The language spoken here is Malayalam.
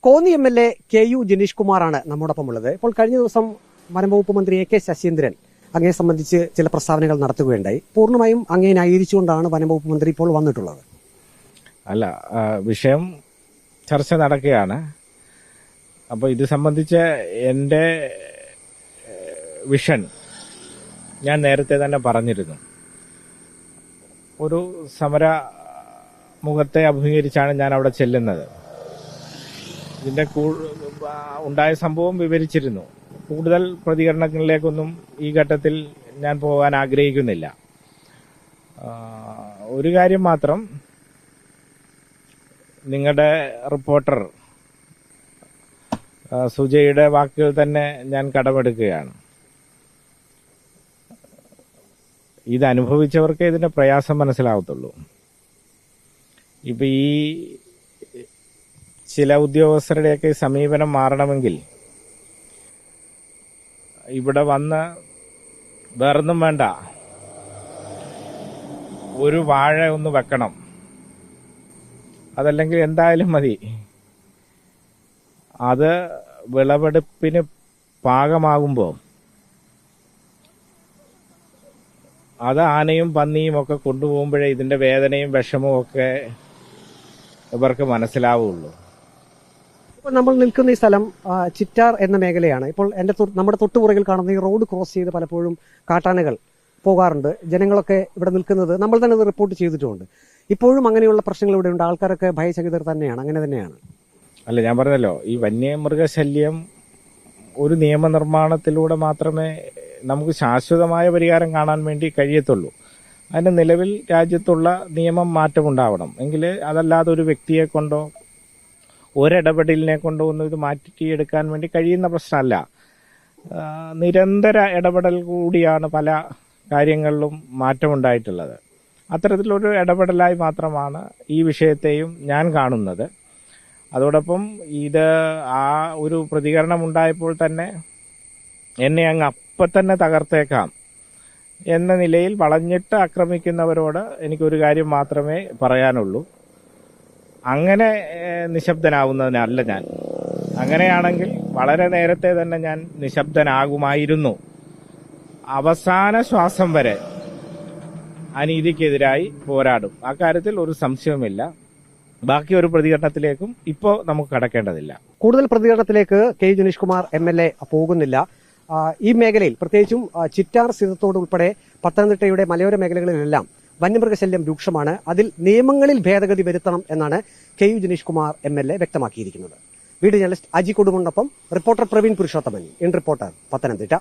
കോന്നി എം.എൽ.എ. കെ.യു. ജനീഷ് കുമാറാണ് നമ്മോടൊപ്പം ഉള്ളത്. ഇപ്പോൾ കഴിഞ്ഞ ദിവസം വനംവകുപ്പ് മന്ത്രി എ.കെ. ശശീന്ദ്രൻ അങ്ങയെ സംബന്ധിച്ച് ചില പ്രസ്താവനകൾ നടത്തുകയുണ്ടായി. പൂർണ്ണമായും അങ്ങയെ ന്യായീകരിച്ചുകൊണ്ടാണ് വനംവകുപ്പ് മന്ത്രി ഇപ്പോൾ വന്നിട്ടുള്ളത്. അല്ല, വിഷയം ചർച്ച നടക്കുകയാണ്. അപ്പോൾ ഇത് സംബന്ധിച്ച് എൻ്റെ വിഷൻ ഞാൻ നേരത്തെ തന്നെ പറഞ്ഞിരുന്നു. ഒരു സമര മുഖത്തെ അഭിമുഖീകരിച്ചാണ് ഞാൻ അവിടെ ചെല്ലുന്നത്. ഇതിന്റെ ഉണ്ടായ സംഭവം വിവരിച്ചിരുന്നു. കൂടുതൽ പ്രതികരണങ്ങളിലേക്കൊന്നും ഈ ഘട്ടത്തിൽ ഞാൻ പോകാൻ ആഗ്രഹിക്കുന്നില്ല. ഒരു കാര്യം മാത്രം, നിങ്ങളുടെ റിപ്പോർട്ടർ സുജയുടെ വാക്കുകൾ തന്നെ ഞാൻ കടമെടുക്കുകയാണ്. ഇത് അനുഭവിച്ചവർക്ക് ഇതിന്റെ പ്രയാസം മനസ്സിലാവത്തുള്ളൂ. ഇപ്പൊ ഈ ചില ഉദ്യോഗസ്ഥരുടെയൊക്കെ സമീപനം മാറണമെങ്കിൽ ഇവിടെ വന്ന് വേറൊന്നും വേണ്ട, ഒരു വാഴ ഒന്ന് വെക്കണം, അതല്ലെങ്കിൽ എന്തായാലും മതി. അത് വിളവെടുപ്പിന് പാകമാകുമ്പോൾ അത് ആനയും പന്നിയും ഒക്കെ കൊണ്ടുപോകുമ്പോഴേ ഇതിന്റെ വേദനയും വിഷമവും ഒക്കെ ഇവർക്ക് മനസ്സിലാവുള്ളൂ. ഇപ്പോൾ നമ്മൾ നിൽക്കുന്ന ഈ സ്ഥലം ചിറ്റാർ എന്ന മേഖലയാണ്. ഇപ്പോൾ നമ്മുടെ തൊട്ടുപുറകിൽ കാണുന്ന ഈ റോഡ് ക്രോസ് ചെയ്ത് പലപ്പോഴും കാട്ടാനകൾ പോകാറുണ്ട്. ജനങ്ങളൊക്കെ ഇവിടെ നിൽക്കുന്നത് നമ്മൾ തന്നെ അത് റിപ്പോർട്ട് ചെയ്തിട്ടുമുണ്ട്. ഇപ്പോഴും അങ്ങനെയുള്ള പ്രശ്നങ്ങൾ ഇവിടെ ഉണ്ട്. ആൾക്കാരൊക്കെ ഭയചകിതർ തന്നെയാണ്. അങ്ങനെ തന്നെയാണ്. അല്ല, ഞാൻ പറഞ്ഞല്ലോ, ഈ വന്യമൃഗശല്യം ഒരു നിയമനിർമ്മാണത്തിലൂടെ മാത്രമേ നമുക്ക് ശാശ്വതമായ പരിഹാരം കാണാൻ വേണ്ടി കഴിയത്തുള്ളൂ. അതിന് നിലവിൽ രാജ്യത്തുള്ള നിയമം മാറ്റമുണ്ടാവണം. എങ്കിൽ അതല്ലാതെ ഒരു വ്യക്തിയെ കൊണ്ടോ ഒരിടപെടലിനെ കൊണ്ടോ ഒന്നും ഇത് മാറ്റിയെടുക്കാൻ വേണ്ടി കഴിയുന്ന പ്രശ്നമല്ല. നിരന്തര ഇടപെടൽ കൂടിയാണ് പല കാര്യങ്ങളിലും മാറ്റമുണ്ടായിട്ടുള്ളത്. അത്തരത്തിലൊരു ഇടപെടലായി മാത്രമാണ് ഈ വിഷയത്തെയും ഞാൻ കാണുന്നത്. അതോടൊപ്പം ഇത് ആ ഒരു പ്രതികരണം ഉണ്ടായപ്പോൾ തന്നെ എന്നെ അങ്ങ് അപ്പം തന്നെ തകർത്തേക്കാം എന്ന നിലയിൽ വളഞ്ഞിട്ട് ആക്രമിക്കുന്നവരോട് എനിക്കൊരു കാര്യം മാത്രമേ പറയാനുള്ളൂ. അങ്ങനെ നിശബ്ദനാവുന്നതിനല്ല ഞാൻ. അങ്ങനെയാണെങ്കിൽ വളരെ നേരത്തെ തന്നെ ഞാൻ നിശബ്ദനാകുമായിരുന്നു. അവസാന ശ്വാസം വരെ അനീതിക്കെതിരായി പോരാടും. അക്കാര്യത്തിൽ ഒരു സംശയവുമില്ല. ബാക്കി ഒരു പ്രതികരണത്തിലേക്കും ഇപ്പോൾ നമുക്ക് കടക്കേണ്ടതില്ല. കൂടുതൽ പ്രതികരണത്തിലേക്ക് കെ. ജനീഷ് കുമാർ എം.എൽ.എ. പോകുന്നില്ല. ഈ മേഖലയിൽ പ്രത്യേകിച്ചും ചിറ്റാർ സ്ഥിതത്തോട് ഉൾപ്പെടെ പത്തനംതിട്ടയുടെ മലയോര മേഖലകളിലെല്ലാം വന്യമൃഗശല്യം രൂക്ഷമാണ്. അതിൽ നിയമങ്ങളിൽ ഭേദഗതി വരുത്തണം എന്നാണ് K. U. Janeesh Kumar MLA. വ്യക്തമാക്കിയിരിക്കുന്നത്. വീഡിയോ ജേർണലിസ്റ്റ് അജി കൊടുമുണ്ടൊപ്പം reporter Praveen Purushothaman, in reporter, Pathanamthitta.